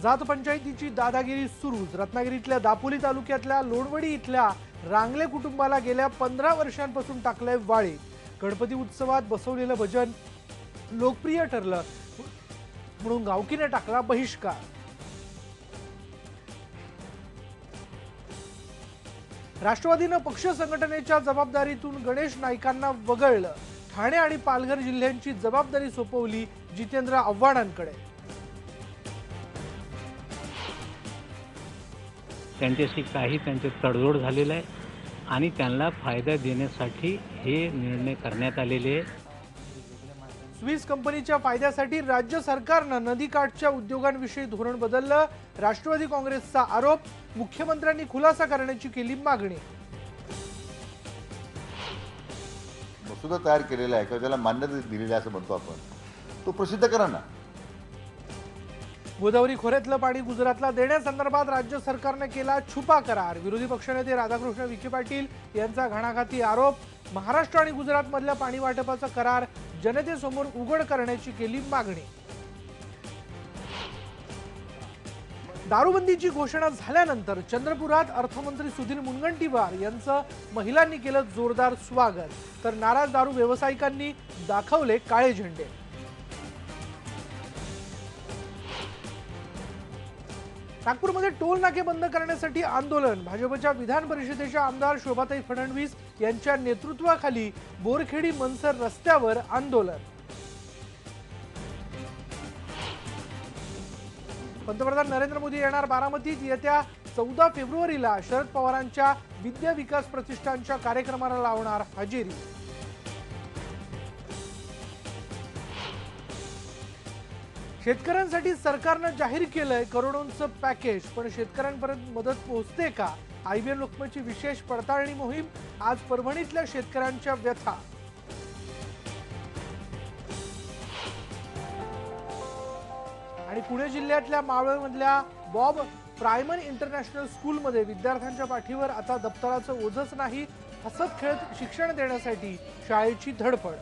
जात पंचायतीची दादागिरी सुरूच। रत्नागिरीतल्या दापोली तालुक्यातल्या लोणवडी इथल्या रांगले कुटुंबाला गेल्या 15 वर्षांपासून टाकलंय वाळीत। गणपती उत्सवात बसवलेलं भजन लोकप्रिय ठरलं म्हणून गावकीने टाकला बहिष्कार। राष्ट्रवादीनं पक्ष संघटनेच्या जबाबदारीतून गणेश नाईकांना वगळलं। ठाणे आणि पालघर जिल्ह्यांची जबाबदारी सोपवली जितेंद्र आव्हाडांकडे। त्यांच्याशी काही त्यांचे तडजोड झालेलं आहे आणि त्यांना फायदा देण्यासाठी हे निर्णय करण्यात आलेले आहे। स्विस कंपनीच्या फायद्यासाठी राज्य सरकारनं नदीकाठच्या उद्योगांविषयी धोरण बदललं। राष्ट्रवादी काँग्रेसचा आरोप, मुख्यमंत्र्यांनी खुलासा करण्याची केली मागणी। मसुदा तयार केलेला आहे किंवा त्याला मान्यता दिलेली आहे असं म्हणतो आपण, तो प्रसिद्ध करा ना। गोदावरी खोऱ्यातलं पाणी गुजरातला देण्यासंदर्भात राज्य सरकारने केला छुपा करार। विरोधी पक्षनेते राधाकृष्ण विखे पाटील यांचा घणाघाती आरोप। महाराष्ट्र आणि गुजरात मधल्या पाणी वाटपाचा करार जनतेसमोर उघड करण्याची केली मागणी। दारूबंदीची घोषणा झाल्यानंतर चंद्रपुरात अर्थमंत्री सुधीर मुनगंटीवार यांचं महिलांनी केलं जोरदार स्वागत, तर नाराज दारू व्यावसायिकांनी दाखवले काळे झेंडे। नागपूरमध्ये टोल नाके बंद करण्यासाठी आंदोलन। भाजपच्या विधान परिषदेच्या आमदार शोभाताई फडणवीस यांच्या नेतृत्वाखाली बोरखेडी मनसर रस्त्यावर आंदोलन। पंतप्रधान नरेंद्र मोदी येणार बारामतीत। येत्या 14 फेब्रुवारीला शरद पवारांच्या विद्या विकास प्रतिष्ठानच्या कार्यक्रमाला लावणार हजेरी। शेतकऱ्यांसाठी सरकारनं जाहीर केलंय करोडोंचं पॅकेज, पण शेतकऱ्यांपर्यंत मदत पोहोचते का? IBM लोकमतची विशेष पडताळणी मोहीम। आज परभणीतल्या शेतकऱ्यांच्या व्यथा। आणि पुणे जिल्ह्यातल्या मावळमधल्या बॉब प्रायमरी इंटरनॅशनल स्कूलमध्ये विद्यार्थ्यांच्या पाठीवर आता दप्तराचं ओझंच नाही, हसत खेळत शिक्षण देण्यासाठी शाळेची धडपड।